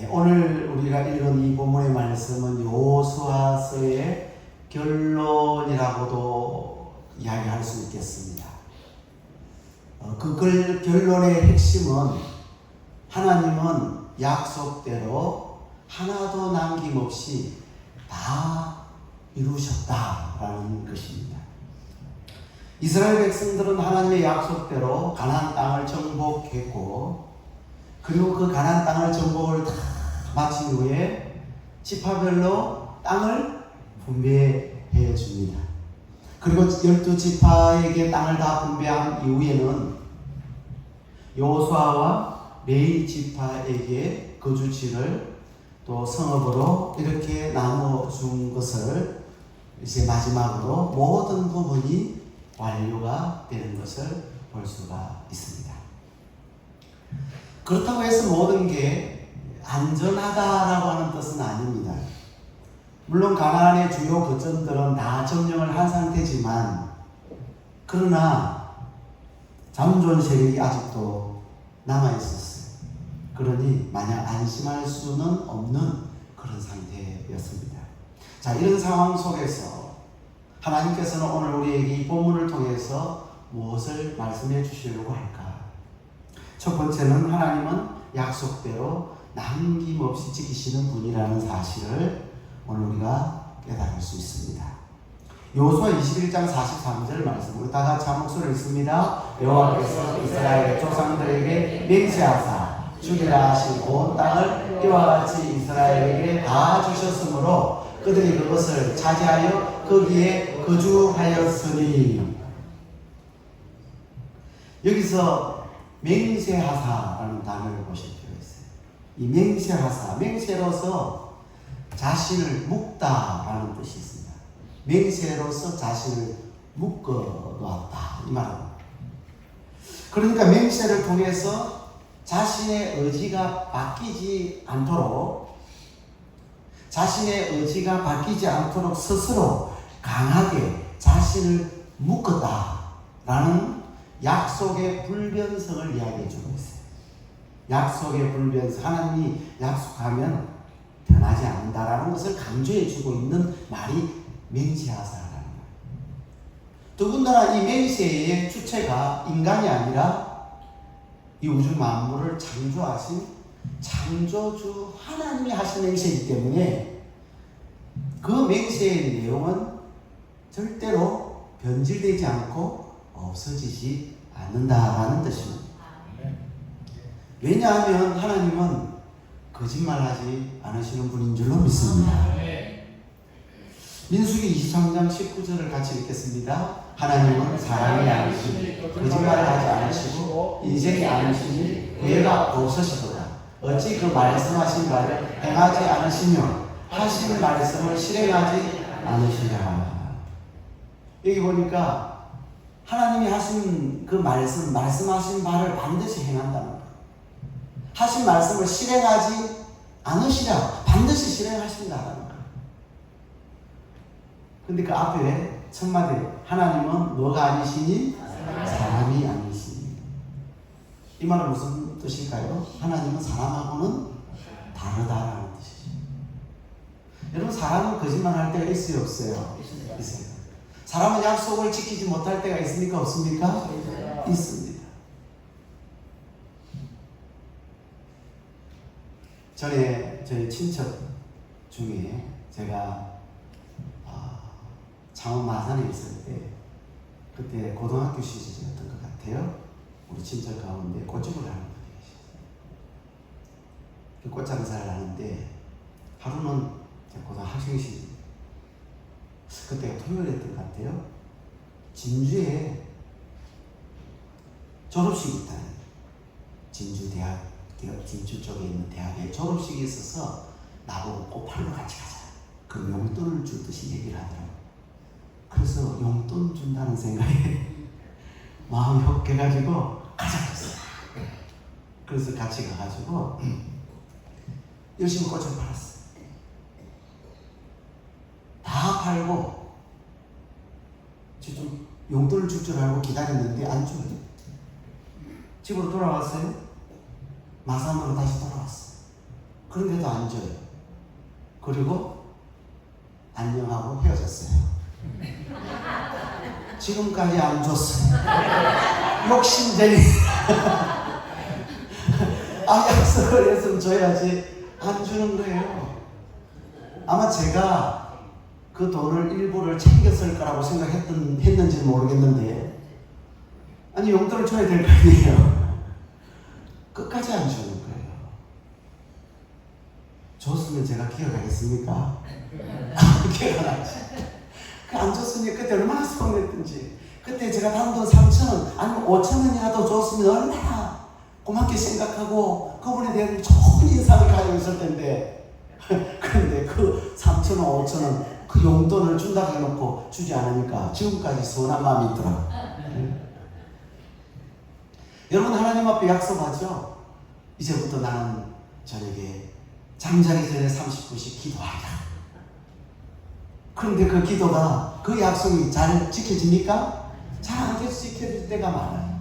오늘 우리가 읽은 이 본문의 말씀은 여호수아서의 결론이라고도 이야기할 수 있겠습니다. 그 결론의 핵심은 하나님은 약속대로 하나도 남김없이 다 이루셨다라는 것입니다. 이스라엘 백성들은 하나님의 약속대로 가나안 땅을 정복했고, 그리고 그 가나안 땅을 정복을 다 마친 후에 지파별로 땅을 분배해 줍니다. 그리고 12지파에게 땅을 다 분배한 이후에는 여호수아와 레위 지파에게 거주지를 또 성읍으로 이렇게 나눠준 것을 이제 마지막으로 모든 부분이 완료가 되는 것을 볼 수가 있습니다. 그렇다고 해서 모든 게 안전하다라고 하는 뜻은 아닙니다. 물론 가나안의 주요 거점들은 다 점령을 한 상태지만, 그러나 잠존 세력이 아직도 남아있었어요. 그러니 마냥 안심할 수는 없는 그런 상태였습니다. 자, 이런 상황 속에서 하나님께서는 오늘 우리에게 이 본문을 통해서 무엇을 말씀해 주시려고 할까? 첫 번째는 하나님은 약속대로 남김없이 지키시는 분이라는 사실을 오늘 우리가 깨달을 수 있습니다. 여호수아 21장 43절 말씀으로 다 같이 한 목소리를 읽습니다. 여호와께서 이스라엘 조상들에게 맹세하사 주리라 하신 온 땅을 이와 같이 이스라엘에게 다 주셨으므로 그들이 그것을 차지하여 거기에 거주하였으니. 여기서 맹세하사라는 단어를 보실 필요가 있어요. 이 맹세하사, 맹세로서 자신을 묶다라는 뜻이 있습니다. 맹세로서 자신을 묶어 놓았다, 이 말입니다. 그러니까 맹세를 통해서 자신의 의지가 바뀌지 않도록 스스로 강하게 자신을 묶었다라는 약속의 불변성을 이야기해주고 있어요. 약속의 불변성, 하나님이 약속하면 변하지 않는다라는 것을 강조해주고 있는 말이 맹세하사라는 거예요. 더군다나 이 맹세의 주체가 인간이 아니라 이 우주 만물을 창조하신 창조주 하나님이 하신 맹세이기 때문에 그 맹세의 내용은 절대로 변질되지 않고 없어지지 않는다라는 뜻입니다. 왜냐하면 하나님은 거짓말하지 않으시는 분인 줄로 믿습니다. 민수기 23장 19절을 같이 읽겠습니다. 하나님은 사람이 아니시니 거짓말을 하지 않으시고 인생이 아니시니 후회가 없으시도다. 어찌 그 말씀하신 바를 행하지 않으시며 하신 말씀을 실행하지 않으시냐. 여기 보니까 하나님이 하신 그 말씀하신 바를 반드시 행한다는 거예요. 하신 말씀을 실행하지 않으시라. 반드시 실행하신다는 거예요. 근데 그 앞에 첫 마디, 하나님은 뭐가 아니시니? 사람이 아니시니. 이 말은 무슨 뜻일까요? 하나님은 사람하고는 다르다라는 뜻이죠. 여러분, 사람은 거짓말할 때가 있어요, 없어요? 있어요. 사람은 약속을 지키지 못할 때가 있습니까, 없습니까? 있습니다. 전에 저희 친척 중에 제가 창원 마산에 있을 때, 그때 고등학교 시절이었던 것 같아요. 우리 친척 가운데 꽃집을 하는 분이 계셨어요. 그 꽃장사를 하는데 하루는 고등학생 시절, 그때가 토요일이었던 것 같아요. 진주에 졸업식이 있다. 진주 쪽에 있는 대학에 졸업식이 있어서 나보고 꽃팔로 같이 가자. 그 용돈을 주듯이 얘기를 하더라고요. 그래서 용돈 준다는 생각에 마음이 혹해가지고 가자 그랬어요. 그래서 같이 가가지고 열심히 꽃을 팔았어요. 다 팔고 좀 용돈을 줄 줄 알고 기다렸는데 안 줘요. 집으로 돌아왔어요. 마산으로 다시 돌아왔어요. 그런데도 안 줘요. 그리고 안녕하고 헤어졌어요. 지금까지 안 줬어요. 욕심쟁이. 약속을 했으면 줘야지. 안 주는 거예요. 아마 제가 그 돈을 일부를 챙겼을 거라고 생각했는지는 모르겠는데, 아니, 용돈을 줘야 될 거 아니에요. 끝까지 안 주는 거예요. 줬으면 제가 기억하겠습니까? 기억 안 하지. 안 줬으니 그때 얼마나 서운했던지. 그때 제가 단돈 3,000원, 아니면 5,000원이라도 줬으면 얼마나 고맙게 생각하고 그분에 대한 좋은 인상을 가지고 있을 텐데, 그런데 그 3,000원, 5,000원 그 용돈을 준다고 해놓고 주지 않으니까 지금까지 서운한 마음이 있더라고요. 여러분, 하나님 앞에 약속하죠? 이제부터 나는 저녁에 잠자기 전에 30분씩 기도하리라. 그런데 그 기도가, 그 약속이 잘 지켜집니까? 잘 안 돼서 지켜질 때가 많아요.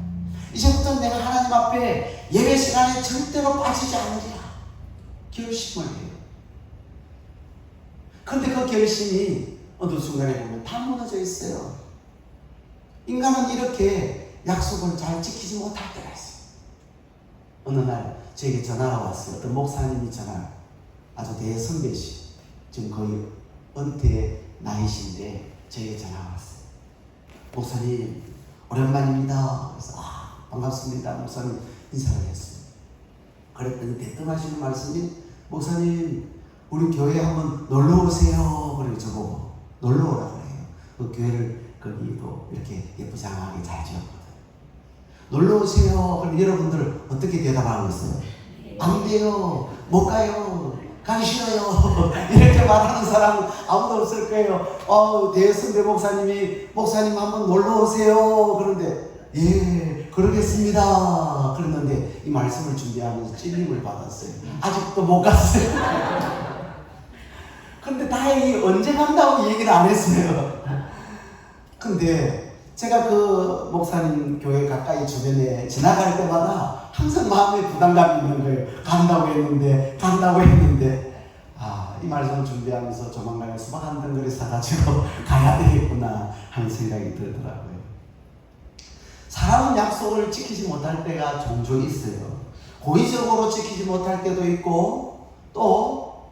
이제부터 내가 하나님 앞에 예배 시간에 절대로 빠지지 않으리라 결심을 해요. 그런데 그 결심이 어느 순간에 보면 다 무너져 있어요. 인간은 이렇게 약속을 잘 지키지 못할 때가 있어요. 어느 날 저에게 전화가 왔어요. 어떤 목사님이 아주 대선배시, 지금 거의 은퇴 나이신데 저에게 전화가 왔어요. 목사님, 오랜만입니다. 그래서 반갑습니다. 목사님 인사를 했어요. 그랬더니 대뜸하시는 말씀이, 목사님 우리 교회 한번 놀러 오세요. 그래 저보고 놀러 오라고 해요. 그 교회를 거기도 이렇게 예쁘장하게 잘 지었거든요. 놀러 오세요. 그럼 여러분들 어떻게 대답하고 있어요? 안 돼요. 못 가요. 가기 싫어요. 이렇게 말하는 사람은 아무도 없을 거예요. 대선배 목사님이, 목사님 한번 놀러 오세요. 그런데 예, 그러겠습니다. 그랬는데 이 말씀을 준비하면서 찔림을 받았어요. 아직도 못 갔어요. 근데 다행히 언제 간다고 얘기를 안 했어요. 근데 제가 그 목사님 교회 가까이 주변에 지나갈 때마다 항상 마음에 부담감이 있는 거예요. 간다고 했는데 이 말씀을 준비하면서 조만간에 수박 한 덩어리 사가지고 가야 되겠구나 하는 생각이 들더라고요. 사람은 약속을 지키지 못할 때가 종종 있어요. 고의적으로 지키지 못할 때도 있고 또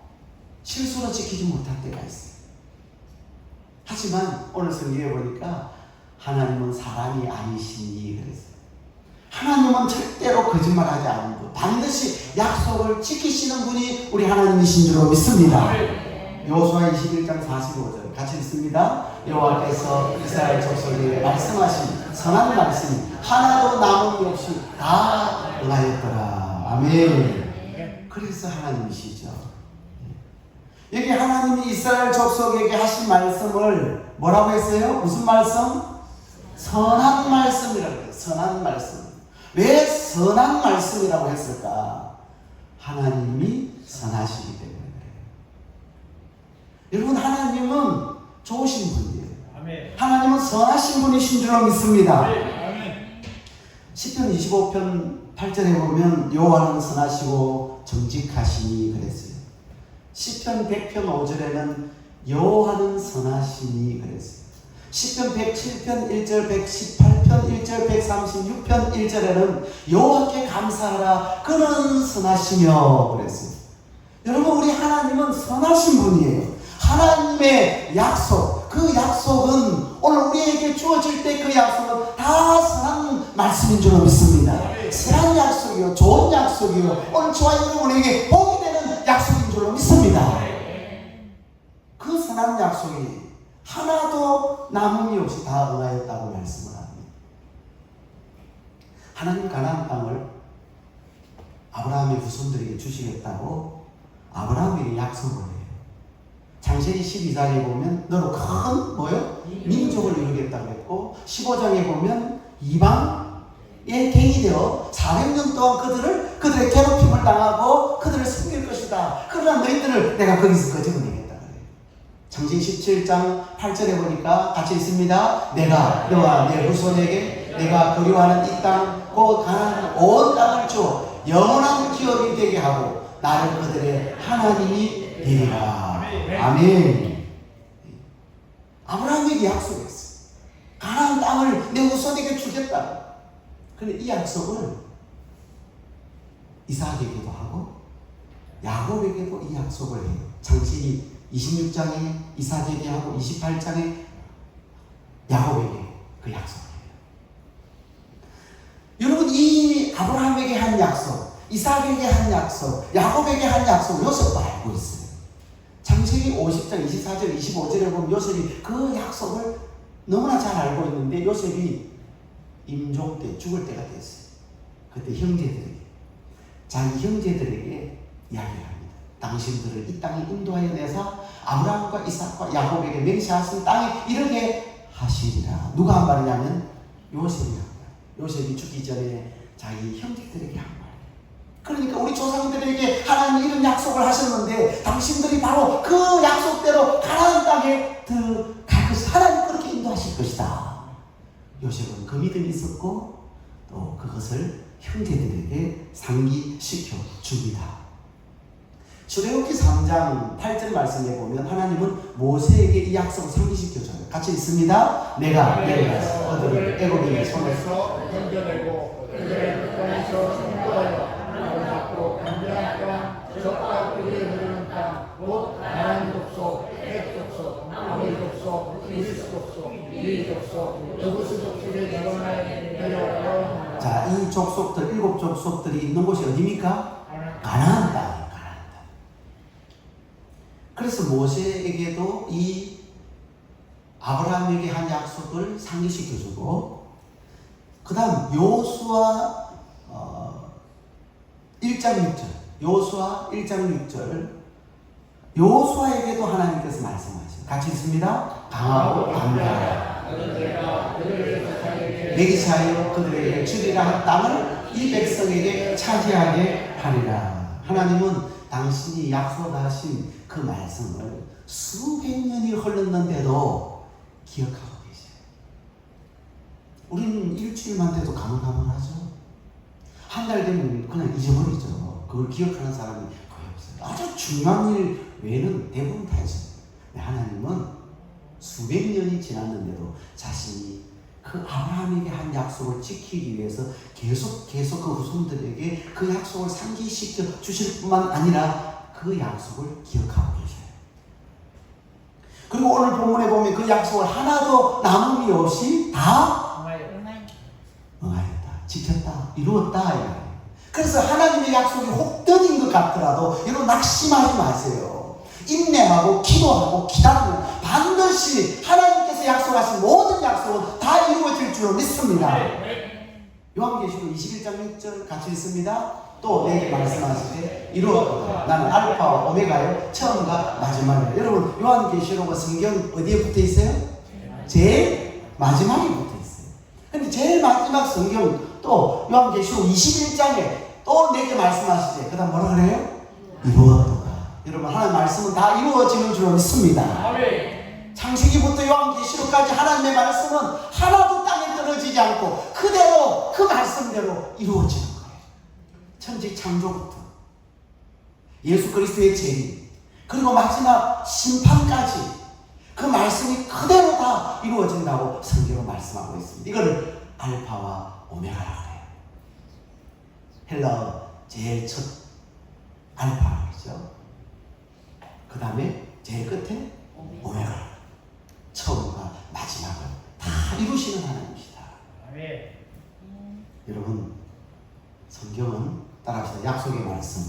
실수로 지키지 못할 때가 있어요. 하지만 오늘 성경에 보니까 하나님은 사람이 아니시니 그랬어요. 하나님은 절대로 거짓말하지 않는 분, 반드시 약속을 지키시는 분이 우리 하나님이신 줄로 믿습니다. 여호수아 21장 45절 같이 읽습니다. 여호와께서 이스라엘 족속에게 말씀하신 선한 말씀이 하나도 남음이 없이 다 응하였더라. 아멘. 그래서 하나님이시죠. 여기 하나님이 이스라엘 족속에게 하신 말씀을 뭐라고 했어요? 무슨 말씀? 선한 말씀이라고 해요. 선한 말씀. 왜 선한 말씀이라고 했을까? 하나님이 선하시기 때문에 그래요. 여러분, 하나님은 좋으신 분이에요. 아멘. 하나님은 선하신 분이신 줄로 믿습니다. 아멘. 시편 25편 8절에 보면 여호와는 선하시고 정직하시니 그랬어요. 시편 100편 5절에는 여호와는 선하시니 그랬어요. 시편 107편 1절, 118편 1절, 136편 1절에는 여호와께 감사하라 그는 선하시며 그랬어요. 여러분, 우리 하나님은 선하신 분이에요. 하나님의 약속, 그 약속은 오늘 우리에게 주어질 때 그 약속은 다 선한 말씀인 줄로 믿습니다. 선한 약속이요, 좋은 약속이요, 오늘 저와 여러분에게 복이 되는 약속인 줄로 믿습니다. 그 선한 약속이 하나도 남음이 없이 다 응하였다고 말씀을 합니다. 하나님 가나안 땅을 아브라함의 후손들에게 주시겠다고 아브라함에게 약속을 해요. 창세기 12장에 보면 너로 큰 민족을 이루겠다고 했고 15장에 보면 이방의 갱이 되어 400년 동안 그들의 괴롭힘을 당하고 그들을 섬길 것이다. 그러나 너희들을 내가 거기서 거저내겠다. 창세기 17장 8절에 보니까 같이 있습니다. 내가 너와 내 후손에게 내가 그리워하는 이 땅 곧 가나안 온 땅을 주어 영원한 기업이 되게 하고 나를 그들의 하나님이 되리라. 아멘. 아브라함에게 약속했어요. 가나안 땅을 내 후손에게 주겠다. 그런데 이 약속을 이삭에게도 하고 야곱에게도 이 약속을 해요. 창세기 26장에 이삭에게 하고 28장에 야곱에게 그 약속을 해요. 여러분, 이 아브라함에게 한 약속, 이삭에게 한 약속, 야곱에게 한 약속 요셉도 알고 있어요. 창세기 50장 24절 25절에 보면 요셉이 그 약속을 너무나 잘 알고 있는데 요셉이 임종 때 죽을 때가 됐어요. 그때 형제들에게, 자기 형제들에게 이야기를 합니다. 당신들을 이 땅에 인도하여 내사 아브라함과 이삭과 야곱에게 맹세하신 땅에 이르게 하시리라. 누가 한 말이냐면 요셉이 한 말. 요셉이 죽기 전에 자기 형제들에게 한 말. 그러니까 우리 조상들에게 하나님 이런 약속을 하셨는데 당신들이 바로 그 약속대로 가나안 땅에 들어갈 것이 하나님 그렇게 인도하실 것이다. 요셉은 그 믿음이 있었고 또 그것을 형제들에게 상기시켜 줍니다. 출애굽기 3장 8절 말씀에 보면 하나님은 모세에게 이 약속을 상기시켜줘요. 같이 있습니다. 내가 내려가서 그들을 애굽인의 손에서 건져내고 그들의 땅에서 인도하여 하나님을 잡고 간절한 땅, 적과 그들이 흐르는 땅, 곧 가나안 족속, 헷 족속, 아모리 족속, 그리스 족속, 이 족속, 여부스 족속의 자손에 내려와요. 자, 이 족속들, 7 족속들이 있는 곳이 어디입니까? 가나안 땅. 그래서 모세에게도 이 아브라함에게 한 약속을 상기시켜주고 그 다음 요수아 1장 6절 요수아 1장 6절 요수아에게도 하나님께서 말씀하시죠. 같이 있습니다. 강하고 담대하라 매기사하여 그들에게 주리라 한 땅을 이 백성에게 차지하게 하리라. 하나님은 당신이 약속하신 그 말씀을 수백 년이 흘렀는데도 기억하고 계세요. 우리는 일주일만 돼도 가물가물하죠. 한 달 되면 그냥 잊어버리죠. 그걸 기억하는 사람이 거의 없어요. 아주 중요한 일 외에는 대부분 다 잊어요. 하나님은 수백 년이 지났는데도 자신이 그 아브라함에게 한 약속을 지키기 위해서 계속 그 후손들에게 그 약속을 상기시켜 주실 뿐만 아니라 그 약속을 기억하고 계셔요. 그리고 오늘 본문에 보면 그 약속을 하나도 남음이 없이 다 응하였다, 지켰다, 이루었다. 그래서 하나님의 약속이 혹든인 것 같더라도 여러분 낙심하지 마세요. 인내하고 기도하고 기다리면 반드시 하나님께서 약속하신 모든 약속은 다 이루어질 줄 믿습니다. 요한계시록 21장 6절 같이 있습니다. 또 내게 말씀하시되 이루었다. 나는 알파와 오메가요 처음과 마지막이다. 여러분 요한계시록은 성경 어디에 붙어 있어요? 제일 마지막에 붙어 있어요. 근데 제일 마지막 성경 또 요한계시록 21장에 또 내게 말씀하시되 그 다음 뭐라 그래요? 이루었다. 여러분 하나님 말씀은 다 이루어지는 줄 믿습니다. 창세기부터 요한계시록까지 하나님의 말씀은 하나도 땅에 떨어지지 않고 그대로 그 말씀대로 이루어지는 거예요. 천지 창조부터 예수 그리스도의 재림 그리고 마지막 심판까지 그 말씀이 그대로 다 이루어진다고 성경으로 말씀하고 있습니다. 이거를 알파와 오메가라고 해요. 헬라어 제일 첫 알파죠. 그 다음에 제일 끝에 오메가. 처음과 마지막을 다 이루시는 하나님이시다. 여러분 성경은 따라합시다. 약속의 말씀.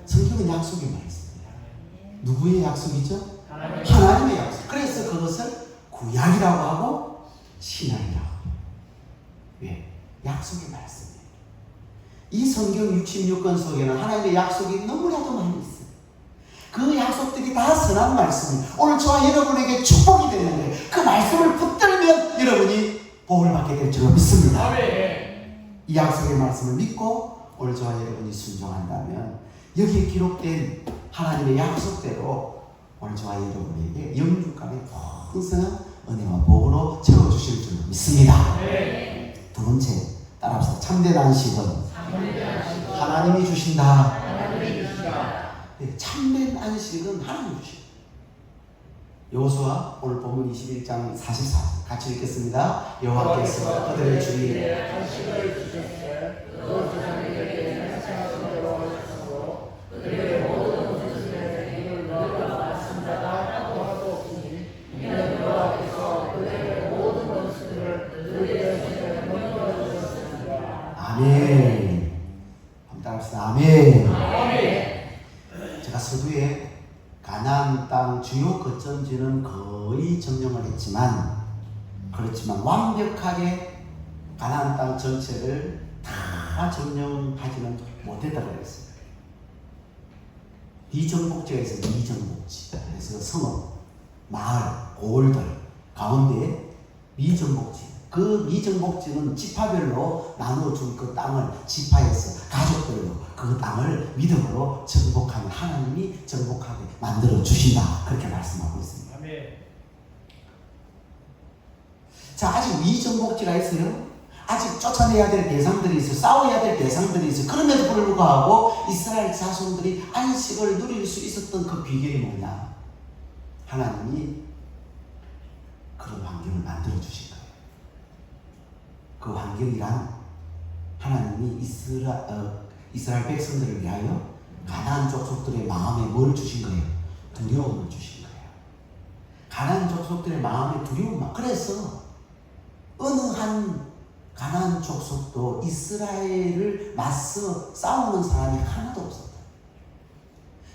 성경은 약속의 말씀이에요. 누구의 약속이죠? 하나님의 약속. 그래서 그것을 구약이라고 하고 신약이라고 해요. 왜? 약속의 말씀이에요. 이 성경 66권 속에는 하나님의 약속이 너무나도 많이 있어요. 그 약속들이 다 선한 말씀이에요. 오늘 저와 여러분에게 축복이 되는데 그 말씀을 붙들면 여러분이 복을 받게 될 줄 믿습니다. 이 약속의 말씀을 믿고 오늘 저와 여러분이 순종한다면 여기에 기록된 하나님의 약속대로 오늘 저와 여러분에게 영육간의 풍성한 은혜와 복으로 채워주실 줄 믿습니다. 두 번째 따라합시다. 참된 안식은 하나님이 주신다. 하나님이 주시다. 참된 안식은 하나님이 주신다. 여호수아 오늘 본문 21장 44절 같이 읽겠습니다. 여호와께서 그들의 주위에 안식을 주셨으되 그 조상들에게 맹세하신 대로 하셨으므로 그들의 모든 원수들의 입을 너희가 말씀자가 하나도 없으니 이는 여호와께서 그들의 모든 원수들을 너희의 손에 넘겨 주셨습니다. 아멘. 한번 따라합시다. 아멘. 아멘. 제가 서두에 가나안 땅 주요 거점지는 거의 점령을 했지만 그렇지만 완벽하게 가나안 땅 전체를 다 점령하지는 못했다고 했습니다. 미정복지가 있어요. 미정복지. 그래서 성읍, 마을, 고을들 가운데 미정복지. 그 미정복지는 지파별로 나누어준 그 땅을 지파에서 가족별로 그 땅을 믿음으로 정복하는 하나님이 정복하게 만들어 주신다. 그렇게 말씀하고 있습니다. 아멘. 자, 아직 미정복지가 있어요. 아직 쫓아내야 될 대상들이 있어요. 싸워야 될 대상들이 있어요. 그럼에도 불구하고 이스라엘 자손들이 안식을 누릴 수 있었던 그 비결이 뭐냐? 하나님이 그런 환경을 만들어 주신 거예요. 그 환경이란 하나님이 이스라엘 백성들을 위하여 가나안 족속들의 마음에 뭘 주신 거예요? 두려움을 주신 거예요. 가나안 족속들의 마음에 두려움만. 그래서 어느 한 가나안 족속도 이스라엘을 맞서 싸우는 사람이 하나도 없었다.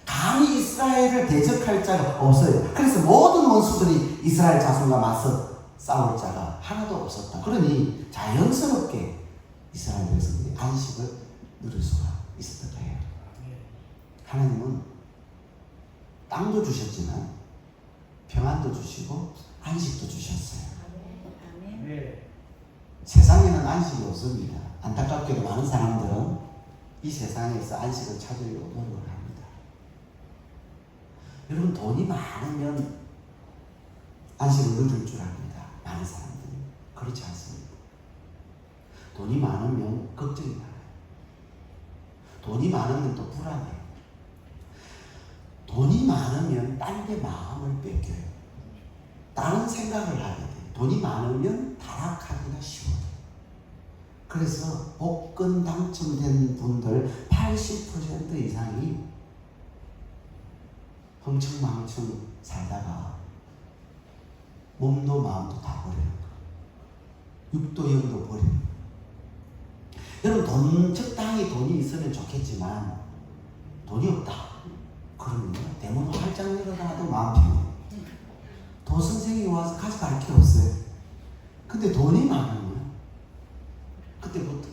감히 이스라엘을 대적할 자가 없어요. 그래서 모든 원수들이 이스라엘 자손과 맞서 싸울 자가 하나도 없었다. 그러니 자연스럽게 이스라엘 백성들이 안식을 누릴 수가 있었던 거예요. 하나님은 땅도 주셨지만 평안도 주시고 안식도 주셨어요. 세상에는 안식이 없습니다. 안타깝게도 많은 사람들은 이 세상에서 안식을 찾으려고 노력을 합니다. 여러분, 돈이 많으면 안식을 누릴 줄 압니다. 많은 사람들이. 그렇지 않습니다. 돈이 많으면 걱정이 많아요. 돈이 많으면 또 불안해요. 돈이 많으면 딴 데 마음을 뺏겨요. 다른 생각을 하게 돼요. 돈이 많으면 타락하기가 쉬워요. 그래서 복권 당첨된 분들 80% 이상이 흥청망청 살다가 몸도 마음도 다 버리는 거예요. 육도 영도 버리는 거예요. 여러분, 적당히 돈이 있으면 좋겠지만 돈이 없다. 그러면 대문 활짝 열어놔도 마음 편해요. 도선생이 와서 가져갈 게 없어요. 근데 돈이 많으면 그때부터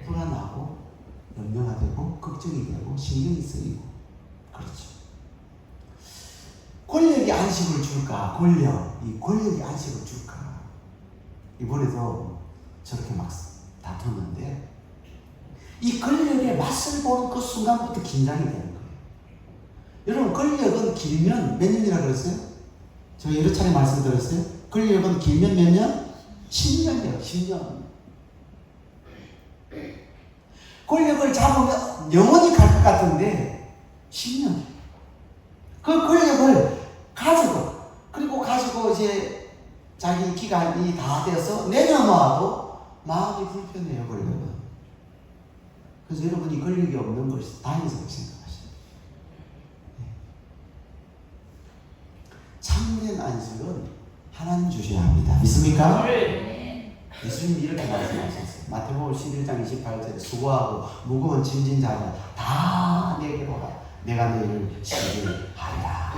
불안하고 염려가 되고 걱정이 되고 신경이 쓰이고 그렇죠. 권력이 안식을 줄까? 이 권력이 안식을 줄까? 이번에도 저렇게 막 다퉜는데 이 권력에 맛을 보는 그 순간부터 긴장이 되는 거예요. 여러분, 권력은 길면 몇 년이라고 그랬어요? 제가 여러 차례 말씀드렸어요. 권력은 길면 몇 년? 10년이에요. 10년. 권력을 잡으면 영원히 갈 것 같은데 10년. 그 권력을 가지고 이제 자기 기간이 다 돼서 내려놔도 마음이 불편해요. 권력은. 그래서 여러분이 권력이 없는 것이 다행이라고 생각하시죠. 참된 안식은 하나님 주셔야 합니다. 믿습니까? 예수님이 이렇게 말씀하셨어요. 마태복음 11장 28절에 수고하고 무거운 짐진 자가 다 내게로 오라. 내가 너희를 쉬게 하리라.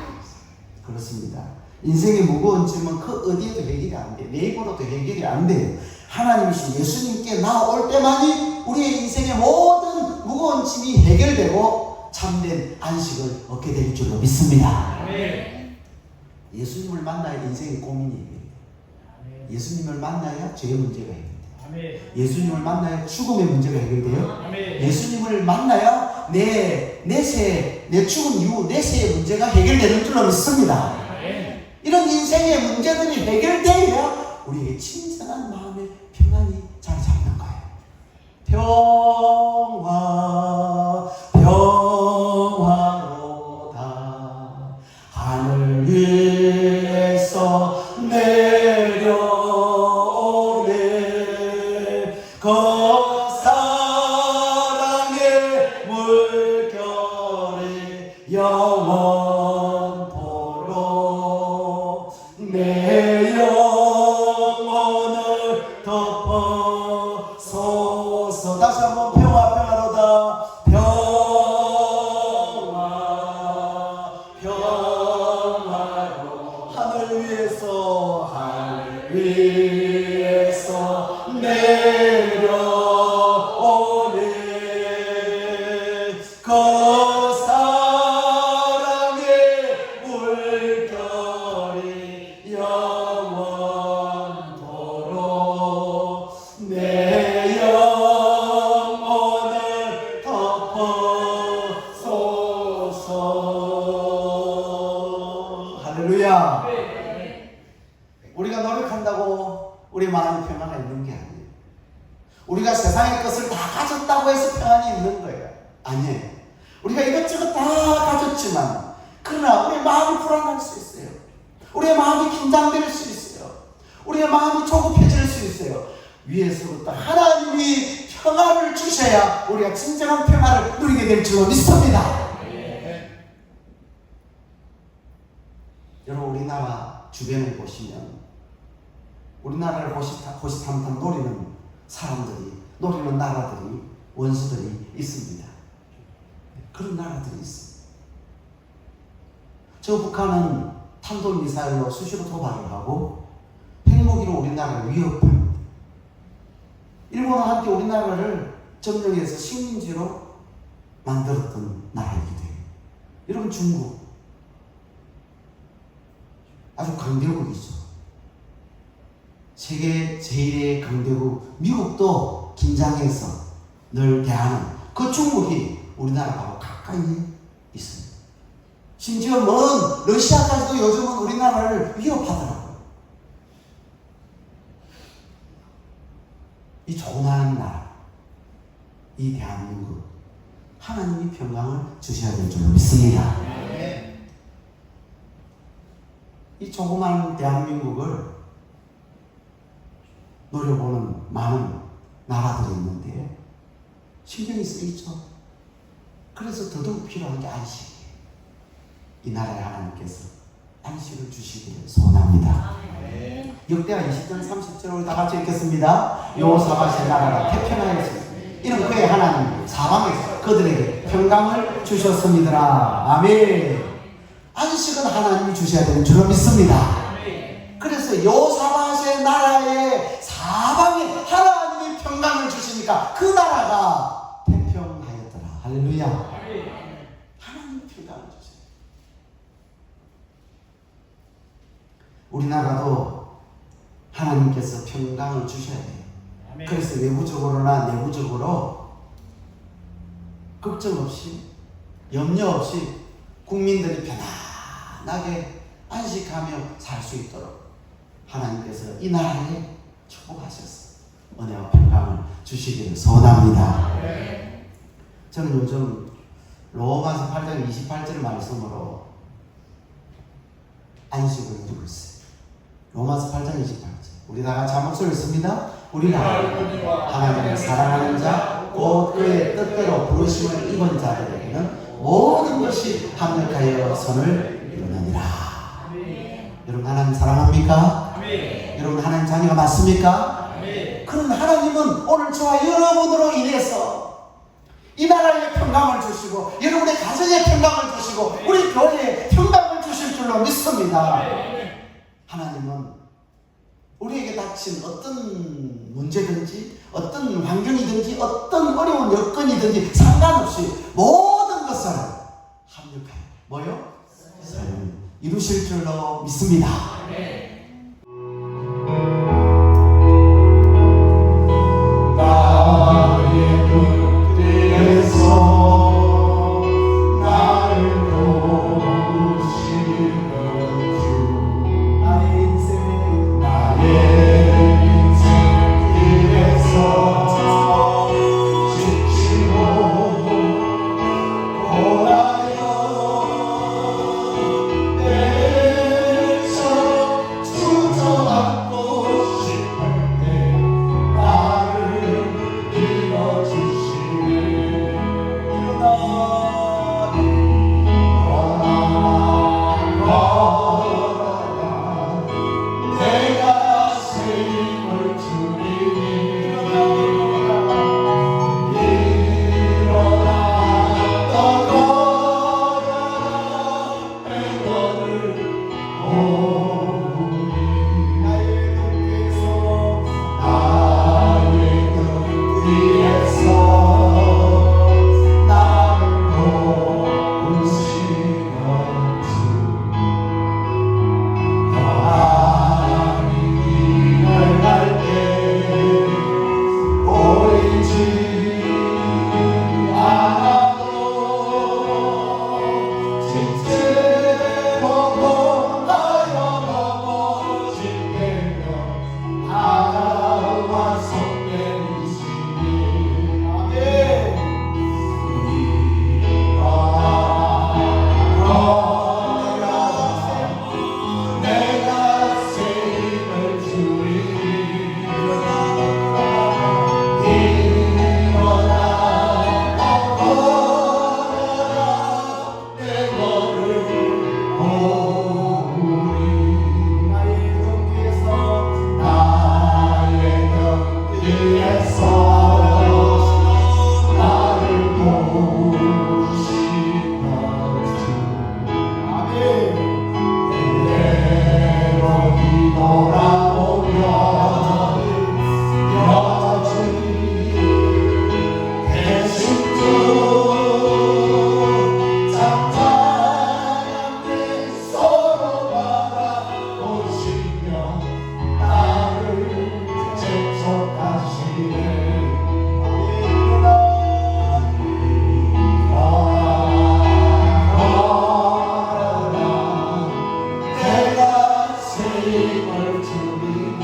그렇습니다. 인생의 무거운 짐은 그 어디에도 해결이 안 돼. 내 입으로도 해결이 안 돼요. 하나님이신 예수님께 나올 때만이 우리의 인생의 모든 무거운 짐이 해결되고 참된 안식을 얻게 될 줄로 믿습니다. 아멘. 예수님을 만나야 인생의 고민이 해결돼요. 예수님을 만나야 죄의 문제가 해결돼요. 아멘. 예수님을 만나야 죽음의 문제가 해결돼요. 아멘. 예수님을 만나야 내 죽음 이후 내 세의 문제가 해결되는 줄로 믿습니다. 아멘. 이런 인생의 문제들이 해결되어야 우리에게 진정한 마음의 평안이 자리 잡는 거예요. 평화 영원토록 내 영혼을 덮어소서. 다시 한번 평화 평화로다. 평화로 하늘 위에서 내려오네. 그 사랑의 물결이 영원토록 내 영혼을 덮어소서. 할렐루야. 우리가 노력한다고 우리 마음에 평안이 있는 게 아니에요. 우리가 세상의 것을 다 가졌다고 해서 평안이 있는 거예요. 아니에요. 우리가 이것저것 다 가졌지만 그러나 우리의 마음이 불안할 수 있어요. 우리의 마음이 긴장될 수 있어요. 우리의 마음이 조급해질 수 있어요. 위에서부터 하나님이 평안을 주셔야 우리가 진정한 평안을 누리게 될 줄로 믿습니다. 여러분, 우리나라 주변을 보시면 우리나라를 호시탐탐 노리는 사람들이, 노리는 나라들이, 원수들이 있습니다. 그런 나라들이 있습니다. 저 북한은 탄도미사일로 수시로 도발을 하고 핵무기로 우리나라를 위협합니다. 일본은 한때 우리나라를 점령해서 식민지로 만들었던 나라이기도 해요. 여러분, 중국 아주 강대국이죠. 세계 제1의 강대국 미국도 긴장해서 늘 대하는 그 중국이 우리나라하고 가까이 있습니다. 심지어 먼 러시아까지도 요즘은 우리나라를 위협하더라고요. 이 조그마한 나라, 이 대한민국, 하나님이 평강을 주셔야 될 줄로 믿습니다. 이 조그마한 대한민국을 노려보는 많은 나라들이 있는데 신경이 쓰이죠. 그래서 더더욱 필요한 게 안식이에요. 이 나라에 하나님께서 안식을 주시기를 소원합니다. 역대하 20절 30절을 우리 다 같이 읽겠습니다. 여호사밧의 나라가 태평하였으니 이는 그의 하나님 사방에서 그들에게 평강을 주셨습니다. 아멘. 안식은 하나님이 주셔야 되는 줄로 믿습니다. 그래서 여호사밧의 나라에 사방에 하나님이 평강을 주시니까 그 나라가 태평하였더라. 할렐루야. 하나님이 평강을 주세요. 우리나라도 하나님께서 평강을 주셔야 돼요. 그래서 외부적으로나 내부적으로 걱정 없이, 염려 없이 국민들이 편안하게 안식하며 살 수 있도록 하나님께서 이 나라에 축복하셔서 은혜와 평강을 주시기를 소원합니다. 저는 요즘 로마서 8장 28절 말씀으로 안식을 누리고 있어요. 로마서 8장 28절. 우리 다 같이 한 목소리 읽습니다. 우리가 하나님을 사랑하는 자, 곧 그의 뜻대로 부르심을 입은 자들에게는 모든 것이 합력하여 선을 이루느니라. 여러분, 하나님 사랑합니까? 여러분, 하나님 자녀가 맞습니까? 그런 하나님은 오늘 저와 여러분으로 인해서 이 나라에 평강을 주시고 여러분의 가정에 평강을 주시고 우리 교회에 평강을 주실 줄로 믿습니다. 하나님은 우리에게 닥친 어떤 문제든지 어떤 환경이든지 어떤 어려운 여건이든지 상관없이 모든 것을 합력하여 뭐요? 선을 이루실 줄로 믿습니다. 지체로 하여 넘어지게며 다가와 손내리시니 아멘. 내가 새 힘을 주리니 일어나 걸어라 내 걸을 오리 나의 등 뒤에서 나를 도우시는 주 아멘. 내로 뒤돌아보면 여전히 계신 주 잠잠히 서로 바라보시며 나를 재촉하시네 내가 새 힘을 주리니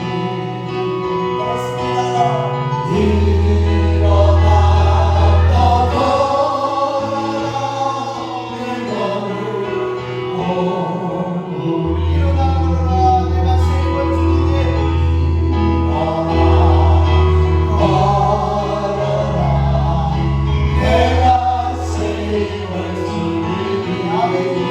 일어나 걸어라 내 걸을 오리 일어나 걸어라 내가 새 힘을 주리니 걸어라 내가 새 힘을 주리니 아멘.